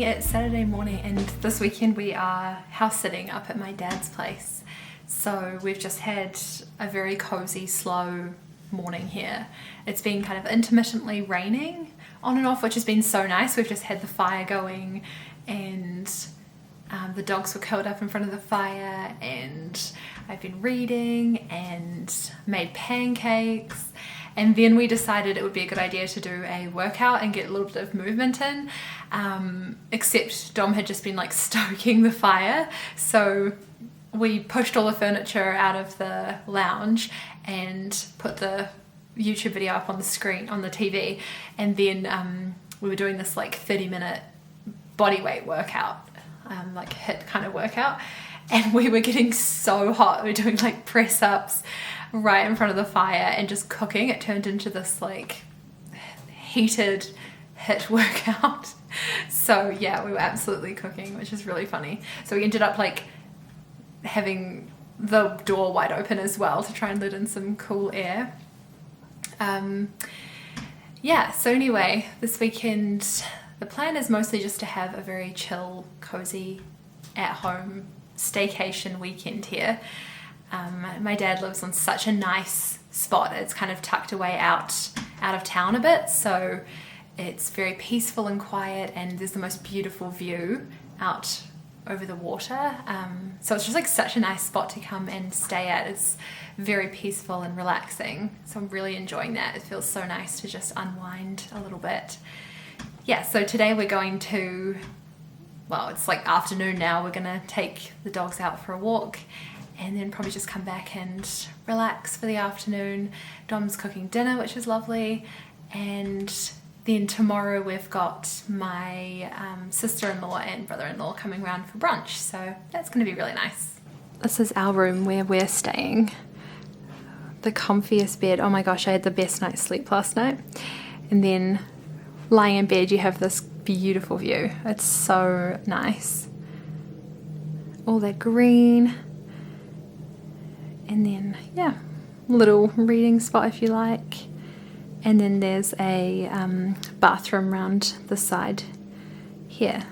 it's Saturday morning and this weekend we are house sitting up at my dad's place. So we've just had a very cozy, slow morning here. It's been kind of intermittently raining on and off, which has been so nice. We've just had the fire going and the dogs were curled up in front of the fire, and I've been reading and made pancakes. And then we decided it would be a good idea to do a workout and get a little bit of movement in, except Dom had just been like stoking the fire. So we pushed all the furniture out of the lounge and put the YouTube video up on the screen, on the TV. And then we were doing this like 30-minute body weight workout, like HIIT kind of workout. And we were getting so hot. We were doing like press ups right in front of the fire and just cooking. It turned into this like heated HIIT workout. So yeah, we were absolutely cooking, which is really funny. So we ended up like having the door wide open as well to try and let in some cool air. Yeah, so anyway, this weekend the plan is mostly just to have a very chill, cozy, at home staycation weekend here. My dad lives on such a nice spot. It's kind of tucked away out of town a bit, so it's very peaceful and quiet, and there's the most beautiful view out over the water. So it's just like such a nice spot to come and stay at. It's very peaceful and relaxing, so I'm really enjoying that. It feels so nice to just unwind a little bit. Yeah, so today we're going to, well, it's like afternoon now, we're gonna take the dogs out for a walk and then probably just come back and relax for the afternoon. Dom's cooking dinner, which is lovely, and then tomorrow we've got my sister-in-law and brother-in-law coming around for brunch, so that's gonna be really nice. This is our room where we're staying. The comfiest bed. Oh my gosh, I had the best night's sleep last night. And then lying in bed you have this beautiful view. It's so nice. All that green. And then, yeah, little reading spot if you like. And then there's a bathroom round the side here.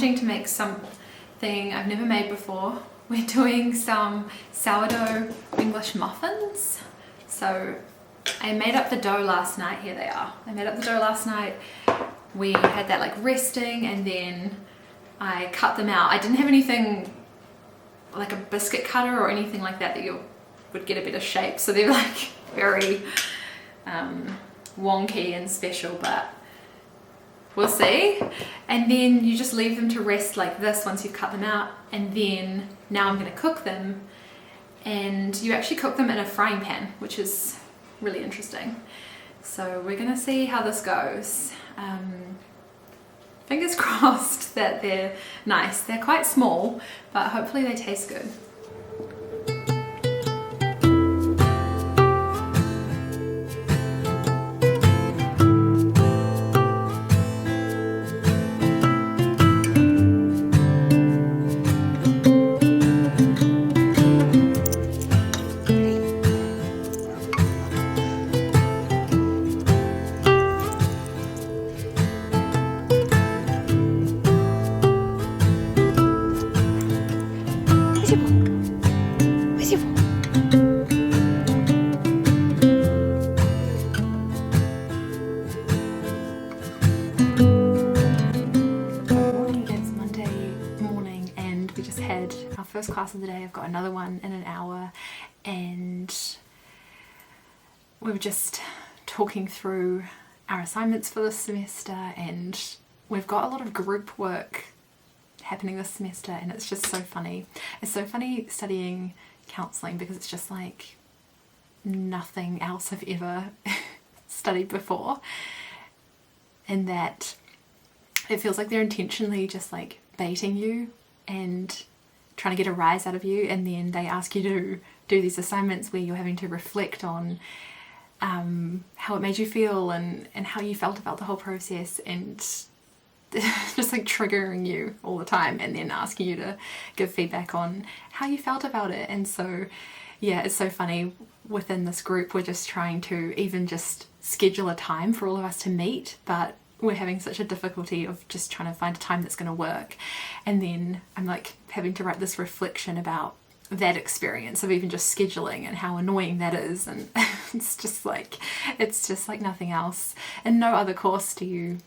attempting to make something I've never made before. We're doing some sourdough English muffins. So I made up the dough last night. Here they are. I made up the dough last night. We had that like resting, and then I cut them out. I didn't have anything like a biscuit cutter or anything like that you would get a bit of shape, so they're like very wonky and special, but we'll see. And then you just leave them to rest like this once you've cut them out, and then now I'm going to cook them, and you actually cook them in a frying pan, which is really interesting. So we're going to see how this goes. Fingers crossed that they're nice. They're quite small, but hopefully they taste good. First class of the day. I've got another one in an hour, and we were just talking through our assignments for this semester, and we've got a lot of group work happening this semester, and it's just so funny. It's so funny studying counselling because it's just like nothing else I've ever studied before, and that it feels like they're intentionally just like baiting you and trying to get a rise out of you, and then they ask you to do these assignments where you're having to reflect on how it made you feel and how you felt about the whole process, and just like triggering you all the time, and then asking you to give feedback on how you felt about it. And so yeah, it's so funny. Within this group, we're just trying to even just schedule a time for all of us to meet, but we're having such a difficulty of just trying to find a time that's going to work. And then I'm like having to write this reflection about that experience of even just scheduling and how annoying that is, and it's just like nothing else. In no other course do you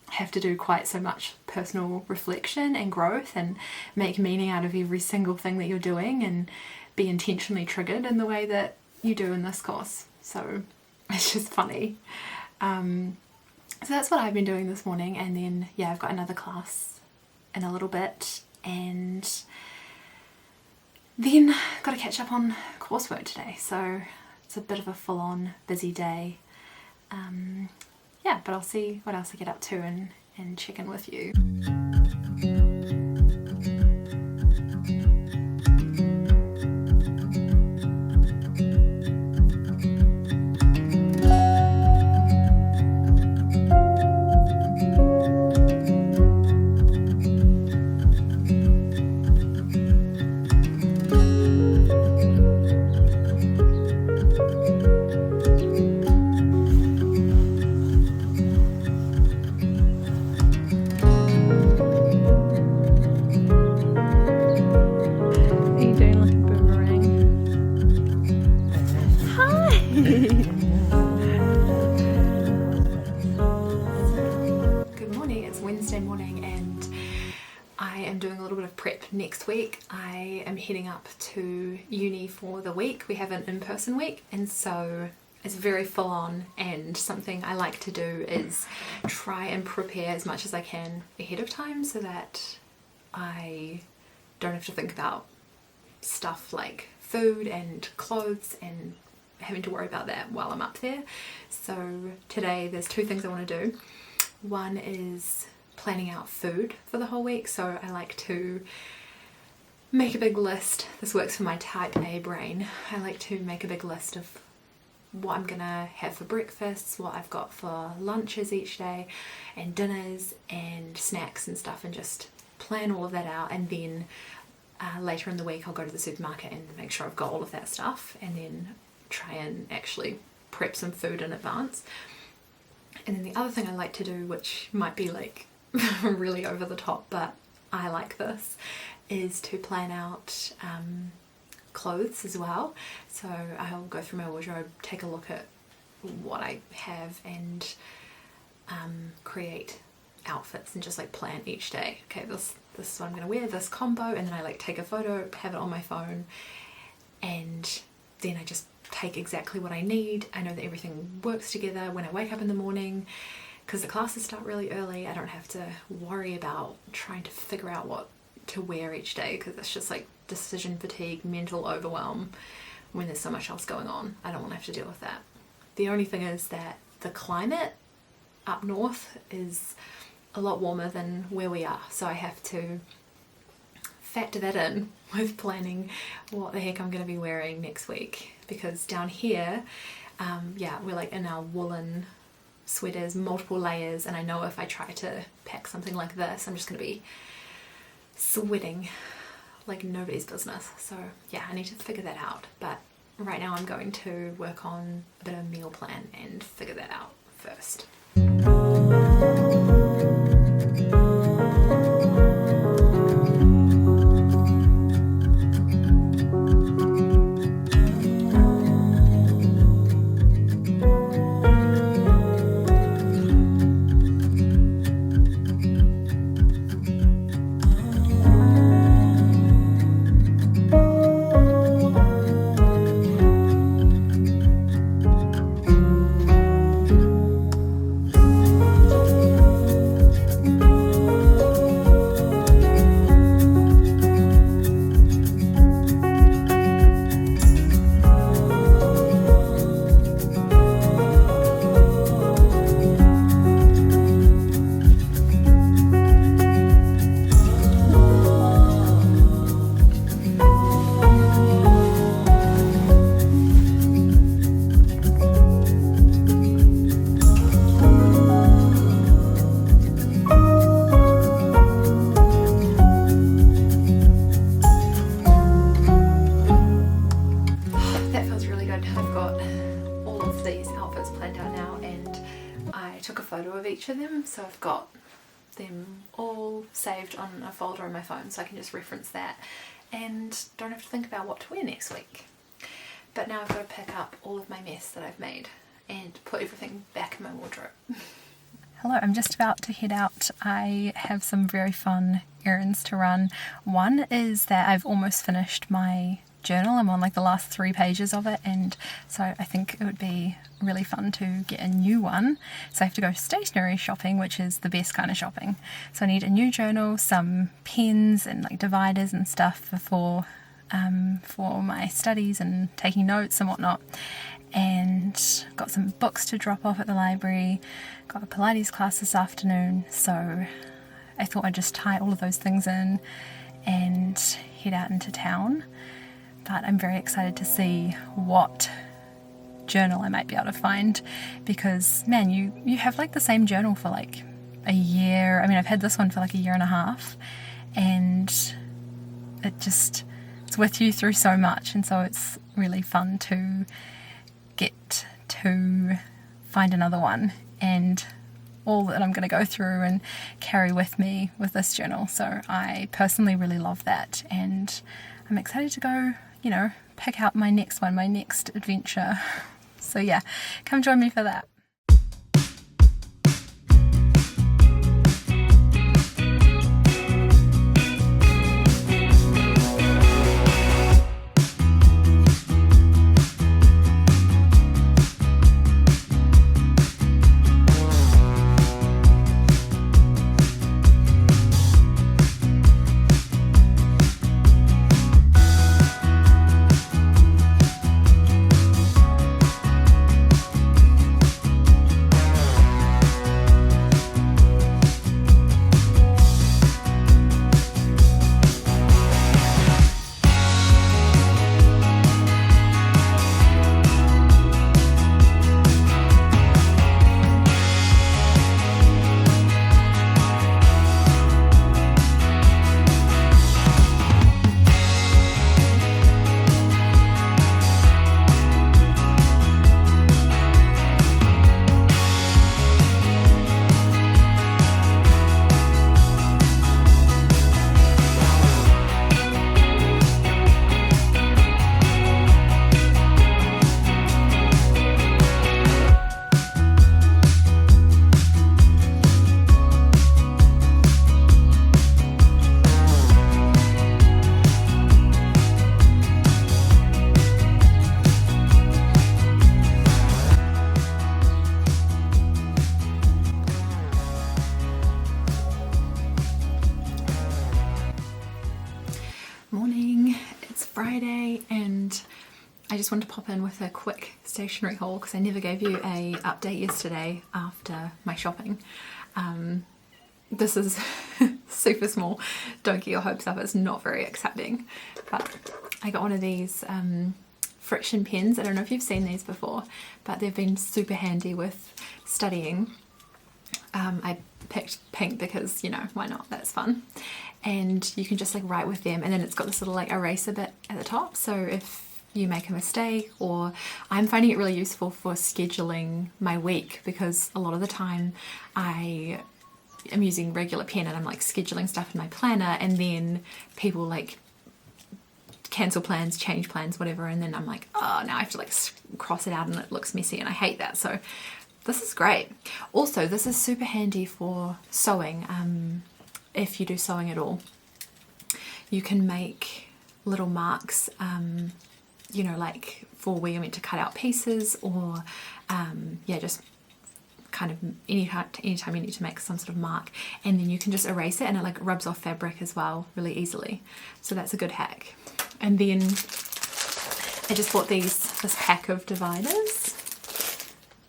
have to do quite so much personal reflection and growth and make meaning out of every single thing that you're doing and be intentionally triggered in the way that you do in this course. So it's just funny. So that's what I've been doing this morning, and then yeah, I've got another class in a little bit, and then got to catch up on coursework today, so it's a bit of a full-on busy day. Yeah, but I'll see what else I get up to and check in with you. Next week I am heading up to uni for the week. We have an in-person week, and so it's very full on, and something I like to do is try and prepare as much as I can ahead of time so that I don't have to think about stuff like food and clothes and having to worry about that while I'm up there. So today there's two things I want to do. One is planning out food for the whole week, so I like to make a big list. This works for my type A brain. I like to make a big list of what I'm gonna have for breakfasts, what I've got for lunches each day, and dinners and snacks and stuff, and just plan all of that out. And then later in the week I'll go to the supermarket and make sure I've got all of that stuff, and then try and actually prep some food in advance. And then the other thing I like to do, which might be like really over the top, but I like this, is to plan out clothes as well. So I'll go through my wardrobe, take a look at what I have, and create outfits and just like plan each day. Okay, this is what I'm gonna wear, this combo, and then I like take a photo, have it on my phone, and then I just take exactly what I need. I know that everything works together when I wake up in the morning, because the classes start really early. I don't have to worry about trying to figure out what to wear each day, because it's just like decision fatigue, mental overwhelm when there's so much else going on. I don't want to have to deal with that. The only thing is that the climate up north is a lot warmer than where we are, so I have to factor that in with planning what the heck I'm going to be wearing next week, because down here yeah, we're like in our woolen sweaters, multiple layers, and I know if I try to pack something like this, I'm just going to be sweating like nobody's business. So yeah, I need to figure that out, but right now I'm going to work on a bit of a meal plan and figure that out first. Each of them, so I've got them all saved on a folder on my phone, so I can just reference that and don't have to think about what to wear next week. But now I've got to pick up all of my mess that I've made and put everything back in my wardrobe. Hello, I'm just about to head out. I have some very fun errands to run. One is that I've almost finished my journal. I'm on like the last 3 pages of it, and so I think it would be really fun to get a new one. So I have to go stationery shopping, which is the best kind of shopping. So I need a new journal, some pens and like dividers and stuff for my studies and taking notes and whatnot. And got some books to drop off at the library, got a Pilates class this afternoon, so I thought I'd just tie all of those things in and head out into town. But I'm very excited to see what journal I might be able to find, because man, you have like the same journal for like a year. I mean, I've had this one for like a year and a half, and it's with you through so much, and so it's really fun to get to find another one and all that I'm going to go through and carry with me with this journal. So I personally really love that, and I'm excited to go, pick out my next one, my next adventure. So yeah, come join me for that. Friday and I just wanted to pop in with a quick stationery haul because I never gave you a update yesterday after my shopping. This is super small, don't get your hopes up, it's not very exciting, but I got one of these friction pens. I don't know if you've seen these before, but they've been super handy with studying. I picked pink because, you know, why not, that's fun. And you can just like write with them, and then it's got this little like eraser bit at the top, so if you make a mistake, or I'm finding it really useful for scheduling my week, because a lot of the time I am using regular pen and I'm like scheduling stuff in my planner, and then people like cancel plans, change plans, whatever, and then I'm like, oh, now I have to like cross it out and it looks messy, and I hate that. So this is great. Also, this is super handy for sewing. If you do sewing at all, you can make little marks, you know, like for where you're meant to cut out pieces, or yeah, just kind of anytime you need to make some sort of mark, and then you can just erase it and it like rubs off fabric as well really easily. So that's a good hack. And then I just bought this pack of dividers.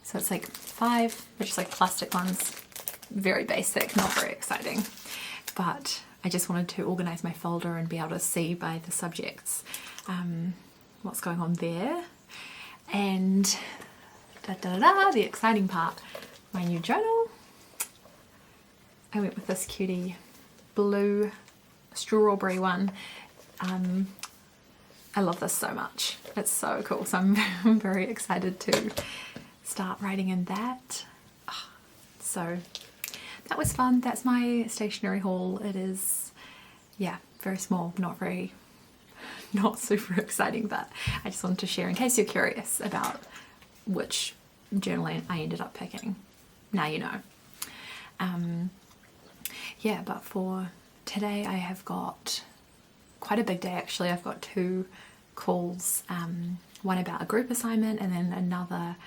So it's like 5, they're just like plastic ones, very basic, not very exciting, but I just wanted to organize my folder and be able to see by the subjects what's going on there. And the exciting part, my new journal. I went with this cutie blue strawberry one. I love this so much, it's so cool, so I'm very excited to start writing in that. Oh, so that was fun. That's my stationery haul. It is, yeah, very small, not super exciting, but I just wanted to share in case you're curious about which journal I ended up picking. Now you know. Yeah, but for today I have got quite a big day actually. I've got 2 calls, one about a group assignment, and then another.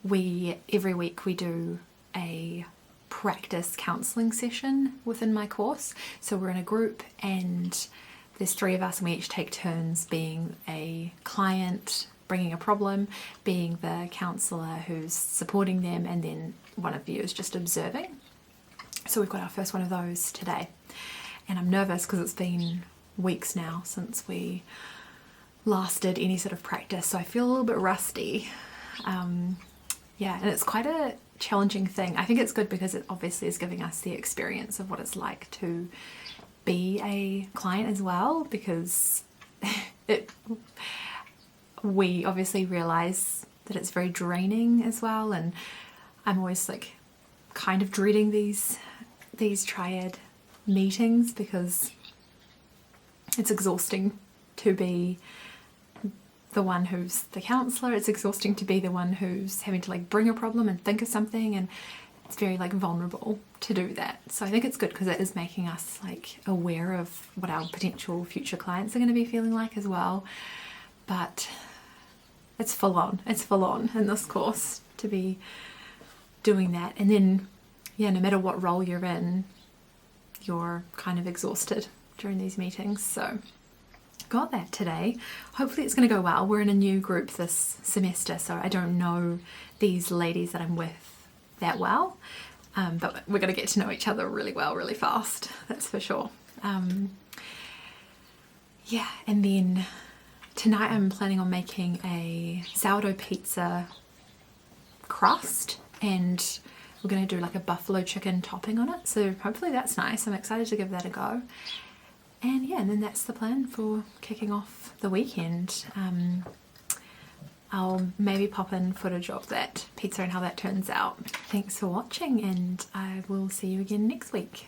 Every week we do a practice counselling session within my course. So we're in a group and there's 3 of us, and we each take turns being a client, bringing a problem, being the counsellor who's supporting them, and then one of you is just observing. So we've got our first one of those today, and I'm nervous because it's been weeks now since we last did any sort of practice, so I feel a little bit rusty. Yeah, and it's quite a challenging thing. I think it's good because it obviously is giving us the experience of what it's like to be a client as well, because we obviously realize that it's very draining as well, and I'm always like kind of dreading these triad meetings because it's exhausting to be the one who's the counsellor. It's exhausting to be the one who's having to like bring a problem and think of something, and it's very like vulnerable to do that. So I think it's good because it is making us like aware of what our potential future clients are going to be feeling like as well. But it's full on in this course to be doing that. And then, yeah, no matter what role you're in, you're kind of exhausted during these meetings. So got that today. Hopefully it's going to go well. We're in a new group this semester, so I don't know these ladies that I'm with that well, but we're going to get to know each other really well really fast, that's for sure. Yeah, and then tonight I'm planning on making a sourdough pizza crust, and we're going to do like a buffalo chicken topping on it, so hopefully that's nice. I'm excited to give that a go. And yeah, and then that's the plan for kicking off the weekend. I'll maybe pop in footage of that pizza and how that turns out. Thanks for watching, and I will see you again next week.